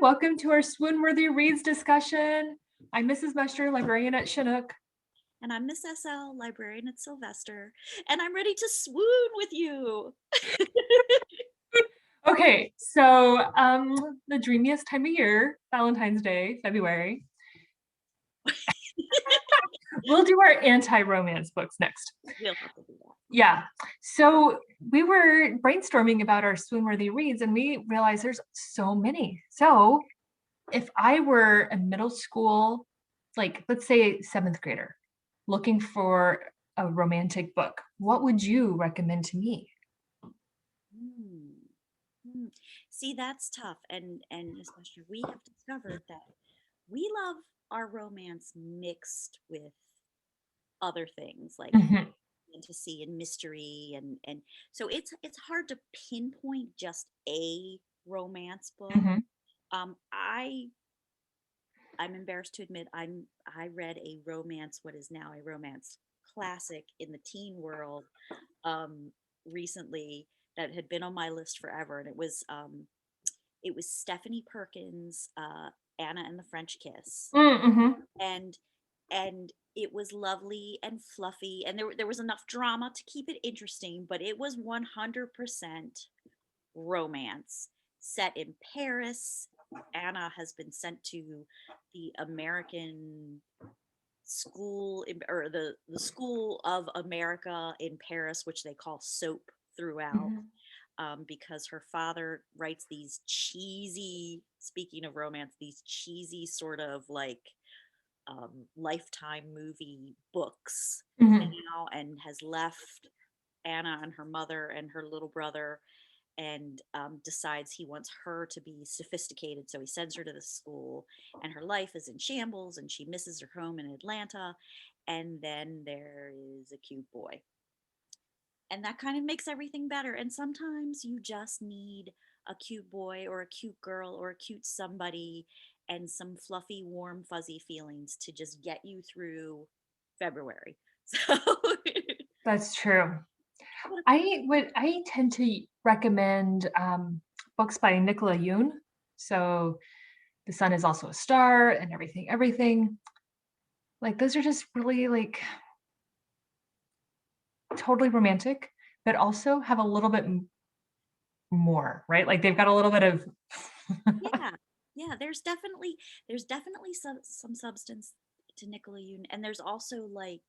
welcome to our Swoonworthy Reads discussion. I'm Mrs. Meschter, librarian at Chinook. And I'm Miss SL, librarian at Sylvester, and I'm ready to swoon with you. Okay, so the dreamiest time of year, Valentine's Day, February. We'll do our anti-romance books next. We'll have to do that. Yeah, so we were brainstorming about our Swoonworthy reads and we realized there's so many. So if I were a middle school, like let's say 7th grader, looking for a romantic book, what would you recommend to me? See, that's tough, and especially we have discovered that we love our romance mixed with other things like fantasy and mystery, and so it's hard to pinpoint just a romance book. I'm embarrassed to admit I read a romance, what is now a romance classic in the teen world, recently, that had been on my list forever, and it was Stephanie Perkins, Anna and the French Kiss, and it was lovely and fluffy, and there was enough drama to keep it interesting, but it was 100% romance set in Paris. Anna has been sent to the American school, or the School of America in Paris, which they call SOAP throughout, because her father writes these cheesy, speaking of romance, these cheesy sort of like Lifetime movie books now, and has left Anna and her mother and her little brother, and decides he wants her to be sophisticated, so he sends her to the school, and her life is in shambles, and she misses her home in Atlanta, and then there is a cute boy, and that kind of makes everything better. And sometimes you just need a cute boy or a cute girl or a cute somebody and some fluffy, warm, fuzzy feelings to just get you through February. So That's true. I tend to recommend books by Nicola Yoon. So The Sun Is Also a Star and everything. Like those are just really like totally romantic, but also have a little bit more, right? Like they've got a little bit of yeah, there's definitely some substance to Nicola Yoon, and there's also like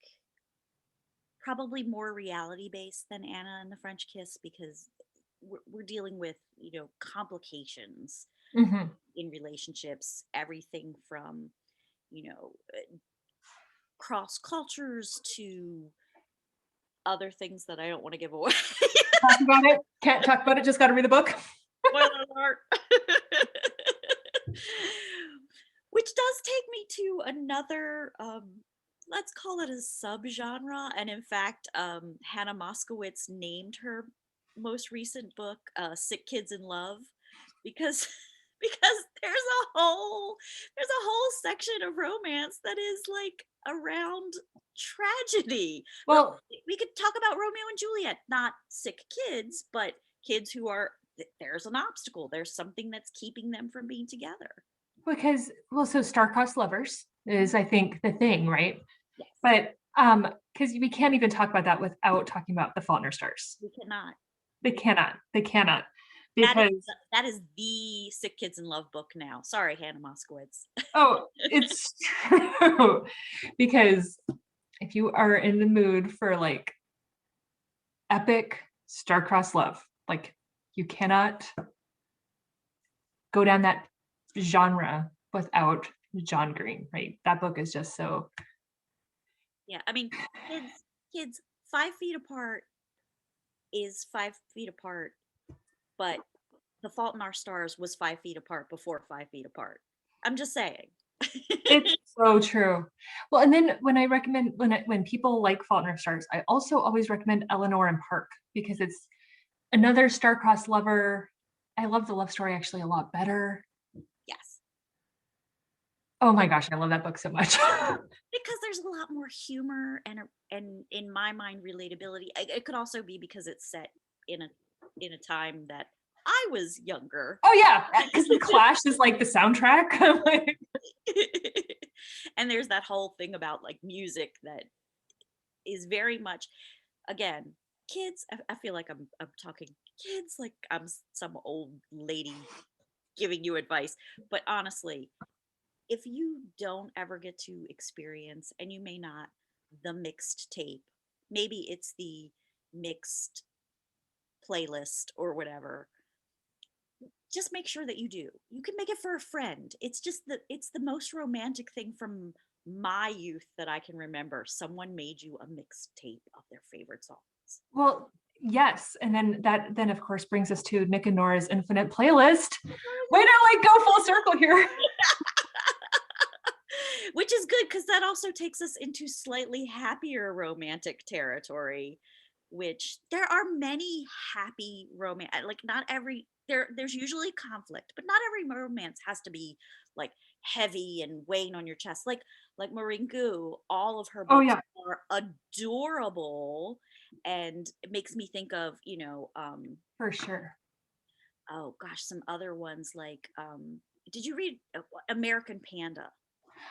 probably more reality based than Anna and the French Kiss, because we're dealing with complications in relationships, everything from cross cultures to other things that I don't want to give away. Talk about it. Can't talk about it. Just got to read the book. Spoiler alert. Which does take me to another, let's call it a subgenre. And in fact, Hannah Moskowitz named her most recent book Sick Kids in Love, because there's a whole section of romance that is like around tragedy. Well, we could talk about Romeo and Juliet, not sick kids, but kids who are, there's an obstacle, there's something that's keeping them from being together. Because so star-crossed lovers is, I think, the thing, right? Yes. But because we can't even talk about that without talking about The Fault in Our Stars. We cannot. They cannot. Because that is the Sick Kids in Love book now. Sorry, Hannah Moskowitz. Oh, it's true. Because if you are in the mood for like epic star-crossed love, like you cannot go down that genre without John Green, right? That book is just so. Yeah, I mean, kids 5 feet apart is 5 feet apart, but The Fault in Our Stars was 5 feet apart before 5 feet apart. I'm just saying. It's so true. Well, and then when I recommend, when people like Fault in Our Stars, I also always recommend Eleanor and Park, because it's another star-crossed lover. I love the love story actually a lot better. Yes. Oh my gosh, I love that book so much. Because there's a lot more humor and in my mind relatability. It could also be because it's set in a time that I was younger. Oh yeah, because The Clash is like the soundtrack. And there's that whole thing about like music that is very much, again, kids. I feel like I'm talking kids like I'm some old lady giving you advice. But honestly, if you don't ever get to experience, and you may not, the mixed tape, maybe it's the mixed playlist or whatever, just make sure that you do. You can make it for a friend. It's the most romantic thing from my youth that I can remember. Someone made you a mixed tape of their favorite songs. Well, yes, and then of course brings us to Nick and Nora's infinite playlist. Way to like go full circle here. Which is good, because that also takes us into slightly happier romantic territory, which there are many happy romance, like not every there's usually conflict, but not every romance has to be like heavy and weighing on your chest. Like Maurene Goo, all of her Oh books yeah, are adorable, and it makes me think of, for sure. oh gosh, some other ones like did you read American Panda?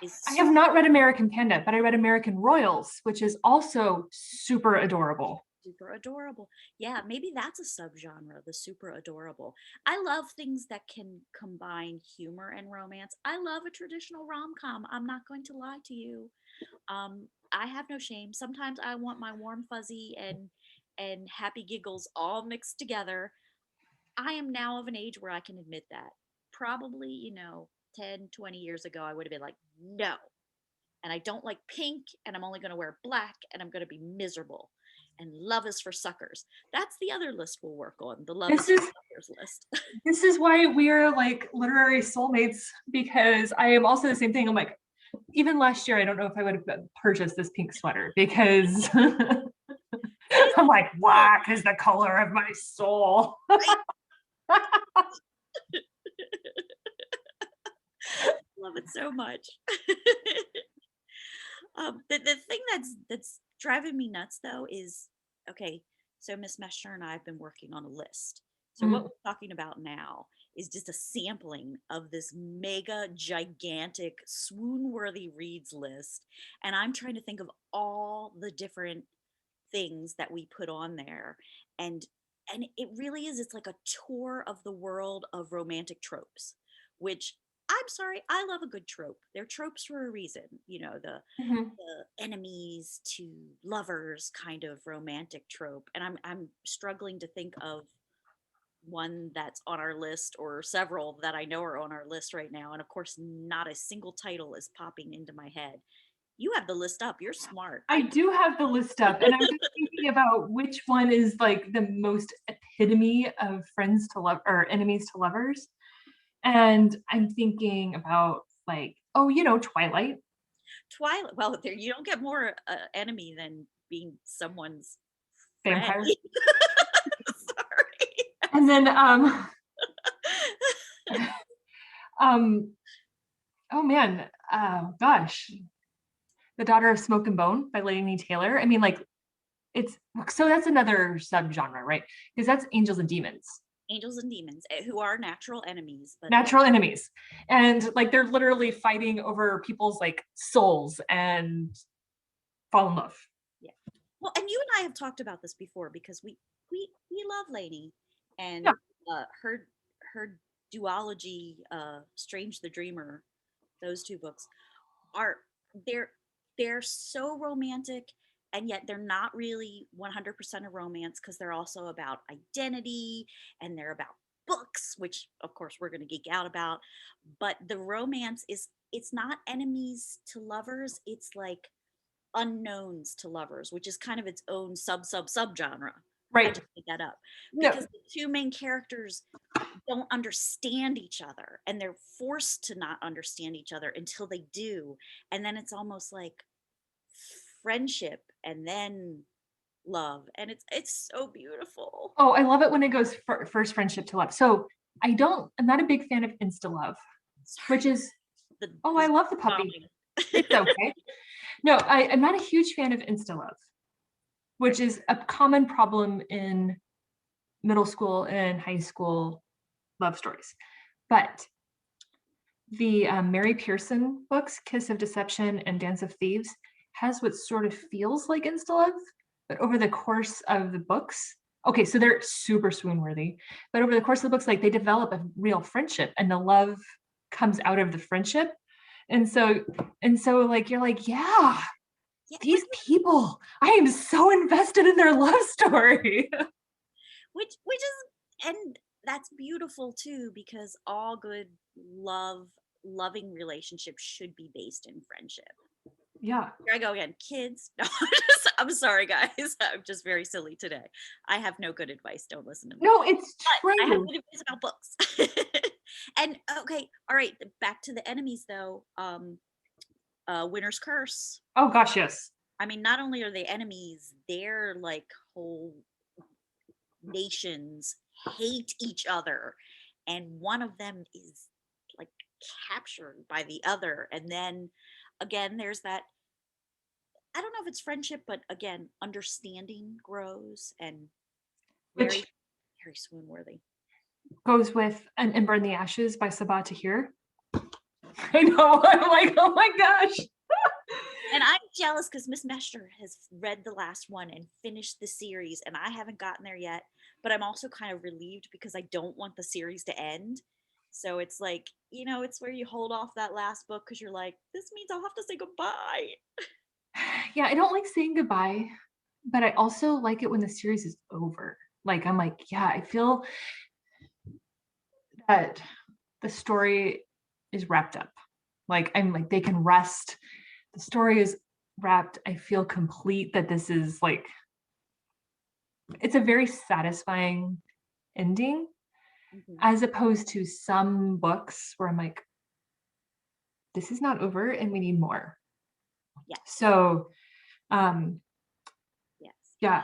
Is I have not read American Panda, but I read American Royals, which is also super adorable. super adorable. Yeah, maybe that's a subgenre, the super adorable. I love things that can combine humor and romance. I love a traditional rom-com. I'm not going to lie to you. I have no shame. Sometimes I want my warm fuzzy and happy giggles all mixed together. I am now of an age where I can admit that. Probably, 10, 20 years ago, I would have been like, no. And I don't like pink, and I'm only going to wear black, and I'm going to be miserable. And love is for suckers. That's the other list we'll work on, the love This is is for suckers list. this is why we are like literary soulmates, because I am also the same thing. I'm like, even last year, I don't know if I would have purchased this pink sweater because I'm like, black is the color of my soul. Love it so much. The thing that's driving me nuts though is, okay, so Miss Meschter and I have been working on a list. So what we're talking about now is just a sampling of this mega gigantic swoon-worthy reads list, and I'm trying to think of all the different things that we put on there, and it really is, it's like a tour of the world of romantic tropes, which, I'm sorry, I love a good trope. They're tropes for a reason, Mhm. the enemies to lovers kind of romantic trope. And I'm struggling to think of one that's on our list, or several that I know are on our list right now. And of course, not a single title is popping into my head. You have the list up. You're smart. I do have the list up, and I'm just thinking about which one is like the most epitome of friends to love or enemies to lovers. And I'm thinking about like, oh, Twilight. Twilight. Well, there, you don't get more enemy than being someone's friend. Vampire. Sorry. And then um oh man, gosh. The Daughter of Smoke and Bone by Laini Taylor. I mean, like, it's so that's another subgenre, right? Because that's angels and demons. Angels and demons, who are natural enemies, but Natural enemies. And like they're literally fighting over people's like souls and fall in love. yeah. Well, and you and I have talked about this before, because we love Laini, and Yeah. Her duology, Strange the Dreamer, those two books are, they're they're so romantic, and yet they're not really 100% a romance, because they're also about identity, and they're about books, which of course we're going to geek out about. But the romance is, it's not enemies to lovers, it's like unknowns to lovers, which is kind of its own subgenre. I Right. just made that up, No. because the two main characters don't understand each other, and they're forced to not understand each other until they do, and then it's almost like friendship and then love, and it's so beautiful. Oh, I love it when it goes first friendship to love. So I'm not a big fan of insta love, which Sorry, is, the, oh, I love the puppy. bombing. It's okay. No, I'm not a huge fan of insta love, which is a common problem in middle school and high school love stories. But the Mary Pearson books, Kiss of Deception and Dance of Thieves, has what sort of feels like insta love, but over the course of the books, okay, so they're super swoon-worthy, but over the course of the books, like they develop a real friendship, and the love comes out of the friendship, and so like you're like, yeah, Yeah, these people, I am so invested in their love story. which is, and that's beautiful too, because all good loving relationships should be based in friendship. Yeah. Here I go again, kids. No, I'm sorry, guys. I'm just very silly today. I have no good advice. Don't listen to me. No, it's But I have true. good advice about books. And okay, all right. Back to the enemies, though. Winter's Curse. Oh gosh, yes. I mean, not only are they enemies, they're like whole nations hate each other, and one of them is like captured by the other, and then again, there's that, I don't know if it's friendship, but again, understanding grows, and very, Which very swoon worthy. goes with An Ember in the Ashes by Sabaa Tahir. I know. I'm like, oh my gosh. And I'm jealous because Miss Meschter has read the last one and finished the series, and I haven't gotten there yet. But I'm also kind of relieved because I don't want the series to end. So it's like, it's where you hold off that last book because you're like, this means I'll have to say goodbye. Yeah, I don't like saying goodbye, but I also like it when the series is over. Like, I'm like, yeah, I feel that the story is wrapped up. Like, I'm like, they can rest. The story is wrapped. I feel complete that this is like, it's a very satisfying ending, Mhm. as opposed to some books where I'm like, this is not over and we need more. Yes, So, um, yes. yeah.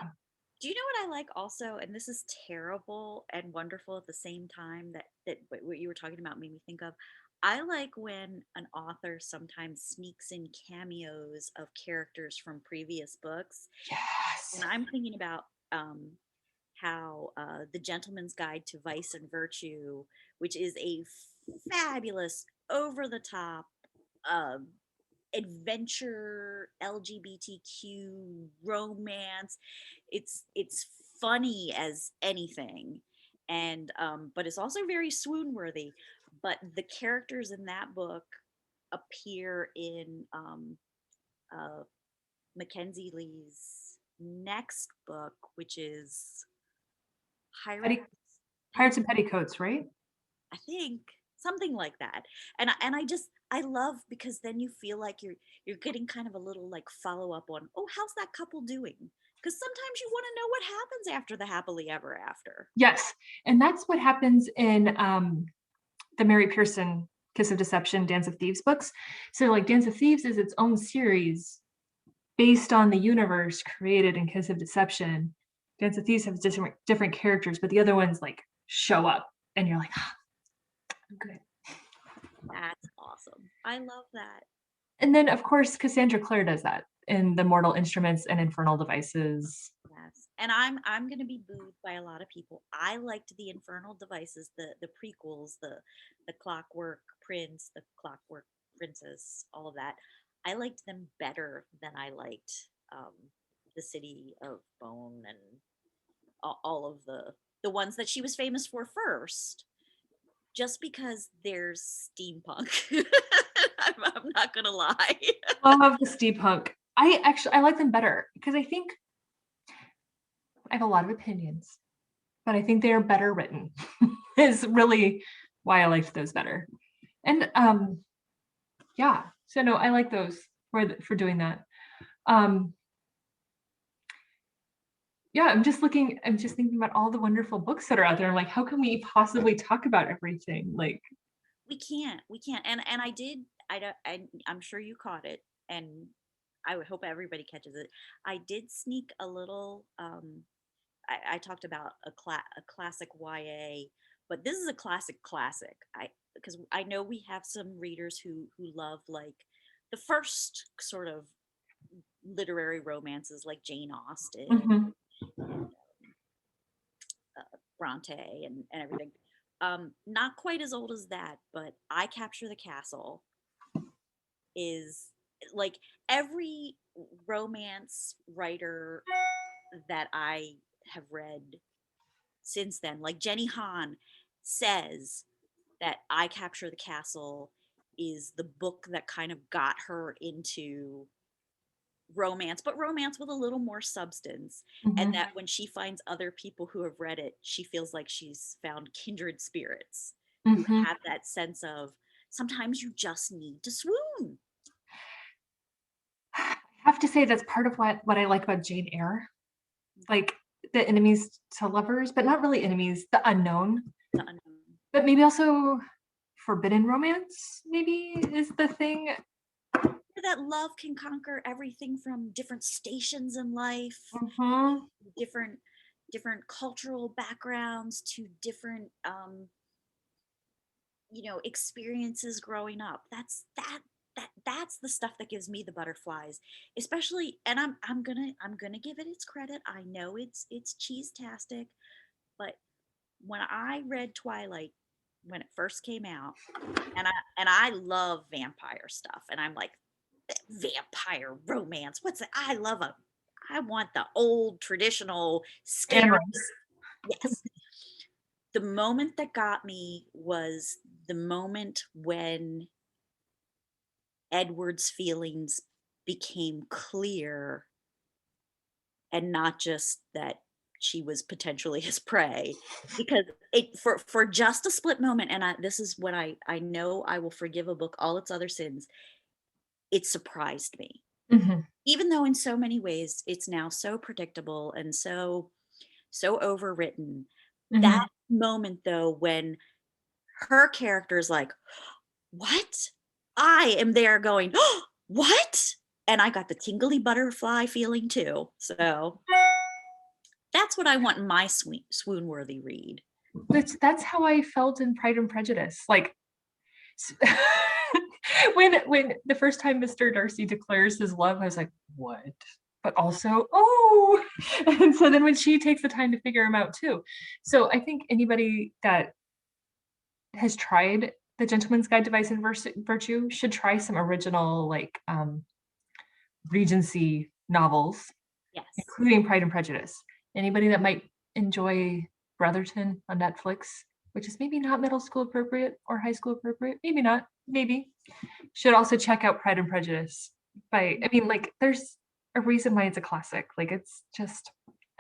Do you know what I like also? And this is terrible and wonderful at the same time, that what you were talking about made me think of. I like when an author sometimes sneaks in cameos of characters from previous books. Yes. And I'm thinking about how The Gentleman's Guide to Vice and Virtue, which is a fabulous, over the top, um, adventure LGBTQ romance. It's funny as anything, and but it's also very swoon worthy. But the characters in that book appear in uh, Mackenzie Lee's next book, which is Pirates. Petty, Pirates and Petticoats, right? I think something like that. And I love, because then you feel like you're getting kind of a little like follow up on, oh, how's that couple doing? Because sometimes you want to know what happens after the happily ever after. Yes. And that's what happens in the Mary Pearson Kiss of Deception, Dance of Thieves books. So like Dance of Thieves is its own series based on the universe created in Kiss of Deception. Dance of Thieves has different characters, but the other ones like show up and you're like, ah, I'm good. That's awesome. I love that. And then of course Cassandra Clare does that in the Mortal Instruments and Infernal Devices. Yes. And I'm gonna be booed by a lot of people. I liked the Infernal Devices, the prequels, the Clockwork Prince, the Clockwork Princess, all of that. I liked them better than I liked the City of Bone and all of the ones that she was famous for first. Just because there's steampunk. I'm not gonna lie. Love the steampunk. I like them better because I think I have a lot of opinions, but I think they are better written. Is really why I liked those better. And yeah, so no, I like those for doing that. Um yeah, I'm just thinking about all the wonderful books that are out there. I'm like, how can we possibly talk about everything? Like, We can't. And I did. I don't. I'm sure you caught it, and I would hope everybody catches it. I did sneak a little. I talked about a classic YA, but this is a classic. Because I know we have some readers who love like the first sort of literary romances, like Jane Austen mhm. and Bronte and everything. Not quite as old as that, but I Capture the Castle is like every romance writer that I have read since then, like Jenny Han says that I Capture the Castle is the book that kind of got her into romance, but romance with a little more substance. And Mhm. that when she finds other people who have read it, she feels like she's found kindred spirits who Mhm. have that sense of sometimes you just need to swoon. I have to say that's part of what I like about Jane Eyre. Like the enemies to lovers, but not really enemies, the unknown, The unknown. but maybe also forbidden romance, maybe is the thing. That love can conquer everything from different stations in life, Mhm. different cultural backgrounds to different experiences growing up. That's the stuff that gives me the butterflies, especially. And I'm gonna give it its credit. I know it's cheese-tastic, but when I read Twilight when it first came out, and I love vampire stuff, and I'm like, vampire romance, what's it? I want the old traditional scary. Amorous. Yes. The moment that got me was the moment when Edward's feelings became clear, and not just that she was potentially his prey, because it for just a split moment. And this is what I know I will forgive a book all its other sins. It surprised me, Mhm. even though in so many ways it's now so predictable and so overwritten. That Mhm. moment though, when her character is like, what? I am there going, oh, what? And I got the tingly butterfly feeling too. So that's what I want in my swoon-worthy read. That's how I felt in Pride and Prejudice. Like when the first time Mr. Darcy declares his love, I was like, what? But also, oh, and so then when she takes the time to figure him out too. So I think anybody that has tried the Gentleman's Guide to Vice and Virtue should try some original like Regency novels, Yes. including Pride and Prejudice. Anybody that might enjoy Brotherton on Netflix, which is maybe not middle school appropriate or high school appropriate, maybe not, maybe, should also check out Pride and Prejudice. I mean, like, there's a reason why it's a classic. Like, it's just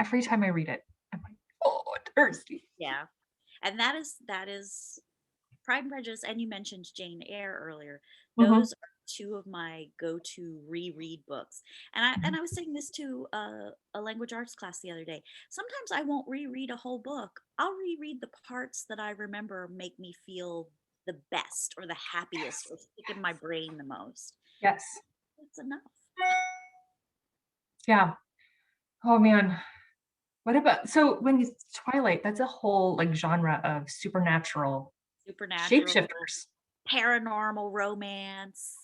every time I read it, I'm like, oh, thirsty. Yeah. And that is Pride and Prejudice, and you mentioned Jane Eyre earlier. Mm-hmm. Those are two of my go-to reread books. And I was saying this to a language arts class the other day. Sometimes I won't reread a whole book. I'll reread the parts that I remember make me feel the best or the happiest or stick in my brain the most. Yes. That's enough. Yeah. Oh man. What about so when you Twilight, that's a whole like genre of supernatural Supernatural, shapeshifters. paranormal romance.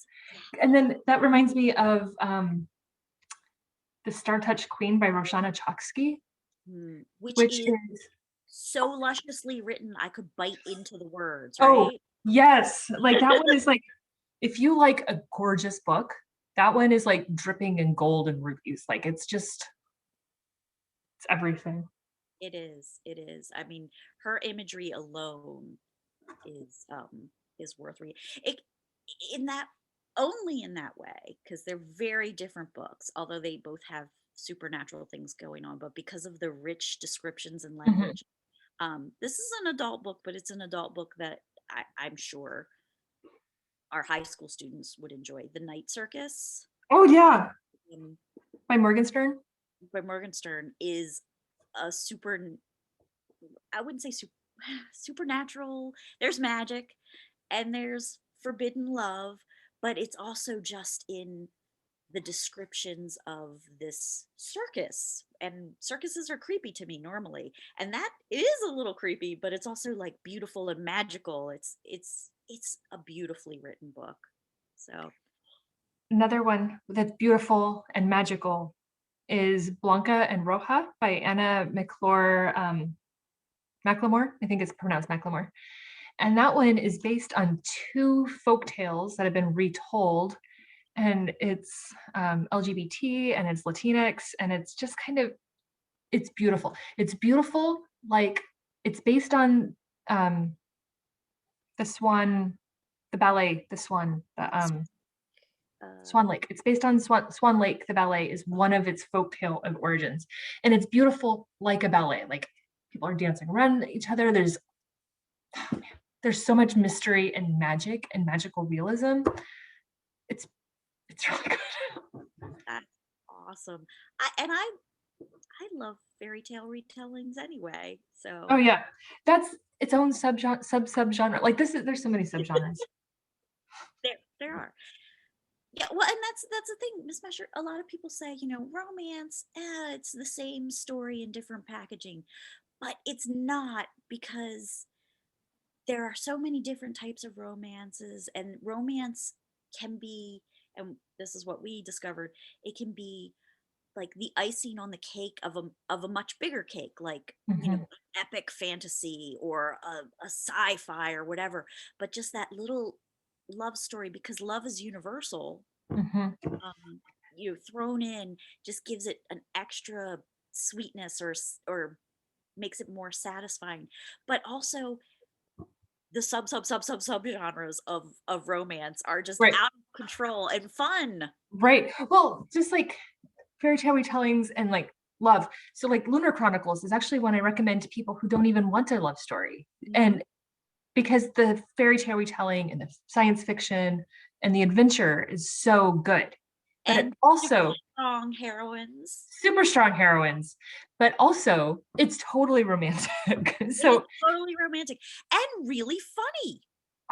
And then that reminds me of The Star Touched Queen by Roshana Chokski, Which which is is so lusciously written, I could bite into the words, oh right? yes, like that one is like if you like a gorgeous book, that one is like dripping in gold and rubies. Like it's everything. It is. It is. I mean, her imagery alone is worth reading. It in that only in that way, because they're very different books, although they both have supernatural things going on, but because of the rich descriptions and Mhm. language. This is an adult book, but it's an adult book that I'm sure our high school students would enjoy. The Night Circus Oh yeah, um, by Morgenstern. by Morgenstern is a I wouldn't say supernatural. There's magic and there's forbidden love, but it's also just in the descriptions of this circus. And circuses are creepy to me normally, and that is a little creepy, but it's also like beautiful and magical. It's a beautifully written book. So Another one that's beautiful and magical is Blanca and Roja by Anna McClure Macklemore. I think it's pronounced Macklemore. And that one is based on 2 folk tales that have been retold. And it's LGBT and it's Latinx. And it's just kind of, it's beautiful. It's beautiful. Like it's based on the Swan, the ballet, the Swan, the Swan Lake. It's based on Swan Lake. The ballet is one of its folktale of origins, and it's beautiful like a ballet. Like people are dancing around each other. There's so much mystery and magic and magical realism. It's really good. That's awesome. I love fairy tale retellings anyway. So Oh yeah, that's its own subgenre. Like there's so many subgenres. there are. Yeah, well, and that's the thing, Miss Mescher. A lot of people say, romance, it's the same story in different packaging, but it's not, because there are so many different types of romances, and romance can be, and this is what we discovered, it can be like the icing on the cake of a much bigger cake, like Mhm. epic fantasy or a sci-fi or whatever, but just that little love story, because love is universal, Mhm. thrown in just gives it an extra sweetness, or makes it more satisfying. But also the sub genres of romance are just Right. out of control and fun. Right. Well, just like fairy tale retellings and like love. So like Lunar Chronicles is actually one I recommend to people who don't even want a love story. Mhm. And because the fairy tale retelling and the science fiction and the adventure is so good. But it And super also strong heroines. super strong heroines, but also it's totally romantic. It is So totally romantic and really funny.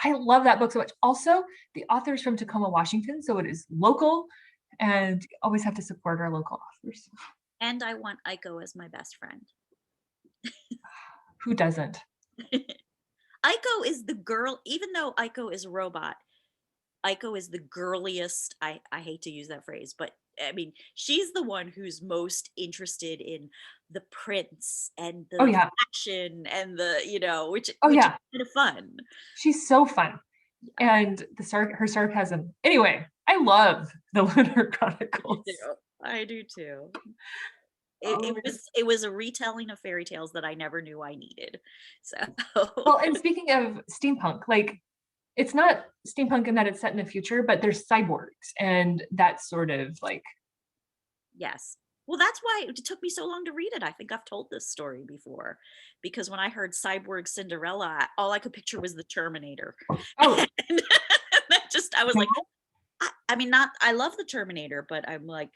I love that book so much. Also, the author's from Tacoma, Washington, so it is local and always have to support our local authors. And I want Aiko as my best friend. Who doesn't? Aiko is the girl, even though Aiko is a robot, Aiko is the girliest. I hate to use that phrase, but I mean, she's the one who's most interested in the prince and Oh the yeah. fashion and the, which Oh which is yeah. kind of fun. She's so fun. Yeah, And her sarcasm. Anyway, I love the Lunar I do Chronicles. too. I do too. It, Oh, it was it was a retelling of fairy tales that I never knew I needed. So well, and speaking of steampunk, like it's not steampunk in that it's set in the future, but there's cyborgs and that sort of like yes. Well, that's why it took me so long to read it. I think I've told this story before, because when I heard Cyborg Cinderella, all I could picture was the Terminator. oh And I was like, I mean, not, I love the Terminator, but I'm like,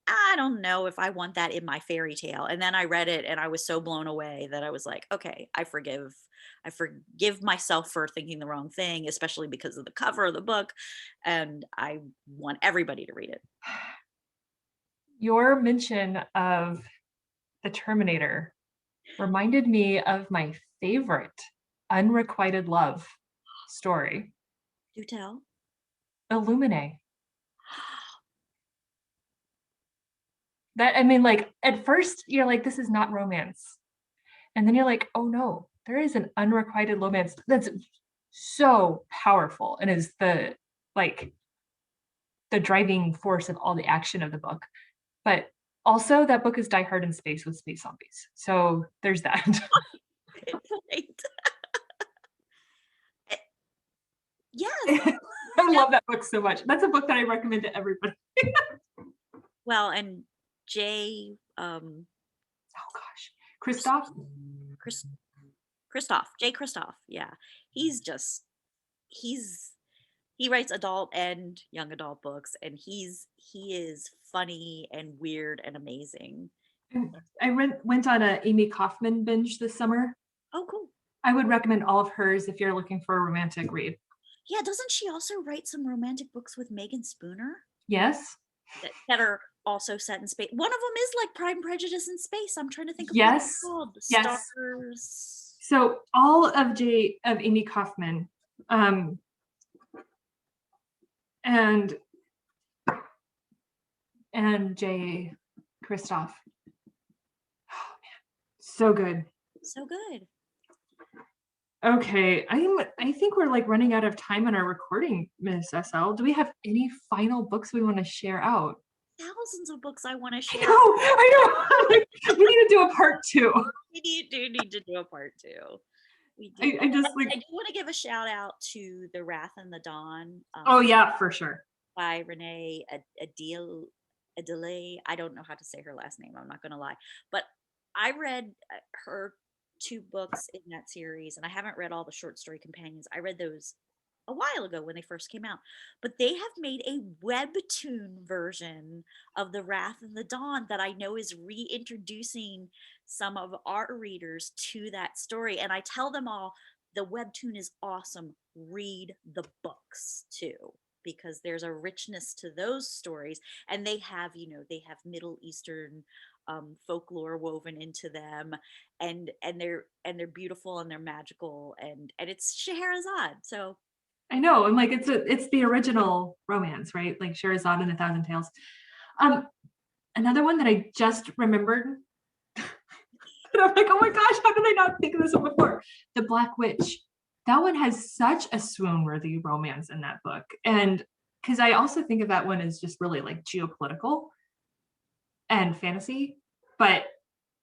I don't know if I want that in my fairy tale. And then I read it and I was so blown away that I was like, okay, I forgive myself for thinking the wrong thing, especially because of the cover of the book. And I want everybody to read it. your mention of the Terminator reminded me of my favorite unrequited love story, Do tell. Illuminae. That I mean, like at first you're like, this is not romance. And then you're like, oh no, there is an unrequited romance that's so powerful and is like the driving force of all the action of the book. But also that book is Die Hard in Space with space zombies. So there's that. Right. Yes. I Yeah. love that book so much. That's a book that I recommend to everybody. Well, and Oh gosh. Christoph? Chris, Jay Christoph. Yeah. He's just, he writes adult and young adult books, and he is funny and weird and amazing. I went on a Amy Kaufman binge this summer. Oh, cool. I would recommend all of hers if you're looking for a romantic read. Yeah, doesn't she also write some romantic books with Megan Spooner Yes. that are also set in space? One of them is like Pride and Prejudice in space. I'm trying to think of what it's Yes. called. Yes. Stars. So all of Amy Kaufman, and Jay Christoph. Oh man, so good. So good. Okay, I think we're like running out of time on our recording, Miss SL. Do we have any final books we want to share out? Thousands of books I want to I share. know, I know. We need to do a part 2. We do need to do a part 2. We do. I just like. I do want to give a shout out to The Wrath and the Dawn. Oh yeah, for sure. By Renee Adelaide. I don't know how to say her last name. I'm not going to lie, but I read her 2 books in that series, and I haven't read all the short story companions. I read those a while ago when they first came out, but they have made a webtoon version of The Wrath and the Dawn that I know is reintroducing some of our readers to that story. And I tell them all, the webtoon is awesome. Read the books too, because there's a richness to those stories, and they have, they have Middle Eastern folklore woven into them, and they're beautiful and they're magical, and it's Scheherazade. So I know, and like it's the original romance, right? Like Scheherazade and a Thousand Tales. Another one that I just remembered, and I'm like, oh my gosh, how did I not think of this one before? The Black Witch. That one has such a swoon-worthy romance in that book, and because I also think of that one as just really like geopolitical and fantasy, but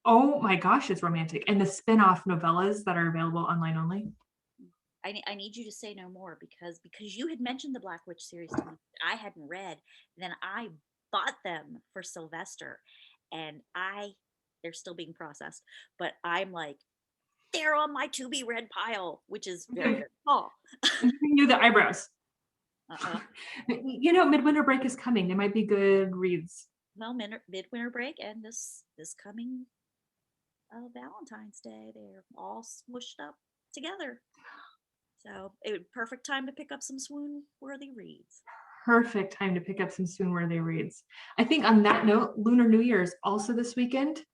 oh my gosh, it's romantic. And the spin-off novellas that are available online only. I need you to say no more, because you had mentioned the Black Witch series to me, I hadn't read. Then I bought them for Sylvester, and they're still being processed, but I'm like, they're on my to be read pile, which is very, very small. You the eyebrows. Uh-uh. Midwinter break is coming. They might be good reads. Well, midwinter break and this coming Valentine's Day, they're all smushed up together. So perfect time to pick up some swoon-worthy reads. Perfect time to pick up some swoon-worthy reads. I think on that note, Lunar New Year is also this weekend.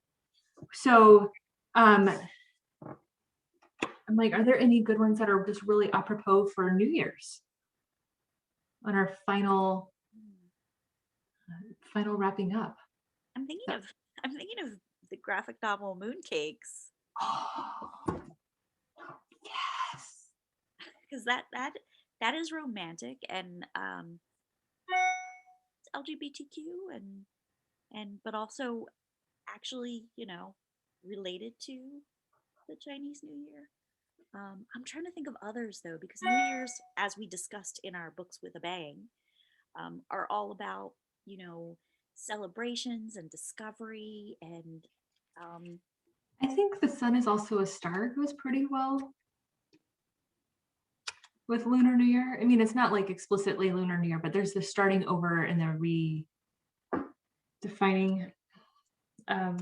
So I'm like, are there any good ones that are just really apropos for New Year's? On our final wrapping up. I'm thinking of the graphic novel Mooncakes. Oh, yes. Because that is romantic, and LGBTQ, and but also actually, related to the Chinese New Year. I'm trying to think of others though, because New Year's, as we discussed in our Books with a Bang, are all about, celebrations and discovery, and I think The Sun is Also a Star goes pretty well with Lunar New Year. I mean, it's not like explicitly Lunar New Year, but there's the starting over and the redefining. Oh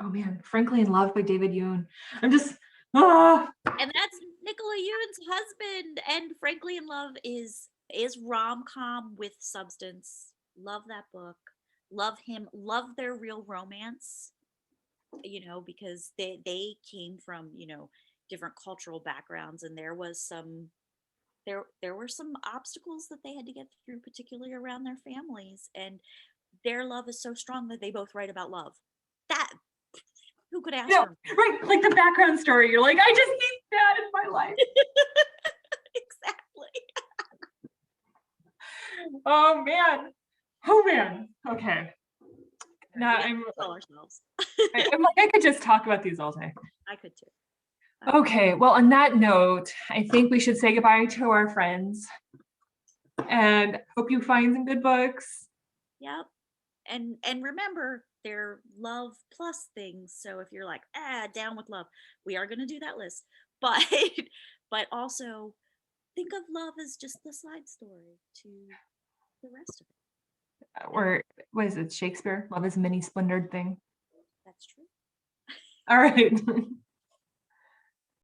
man, Frankly in Love by David Yoon. I'm just, and that's Nicola Yoon's husband. And Frankly in Love is rom-com with substance. Love that book. Love him. Love their real romance. Because they came from different cultural backgrounds, and there were some obstacles that they had to get through, particularly around their families, and their love is so strong that they both write about love. That, who could ask for? Right, like the background story, you're like, I just need that in my life. Exactly. Oh man, okay. Now I'm ourselves. I'm like, I could just talk about these all day. I could too. Okay, well, on that note, I think we should say goodbye to our friends, and hope you find some good books. Yep. And remember, they're love plus things. So if you're like, down with love, we are going to do that list. But but also think of love as just the side story to the rest of it. Or what is it, Shakespeare? Love is a many splendored thing. That's true. All right.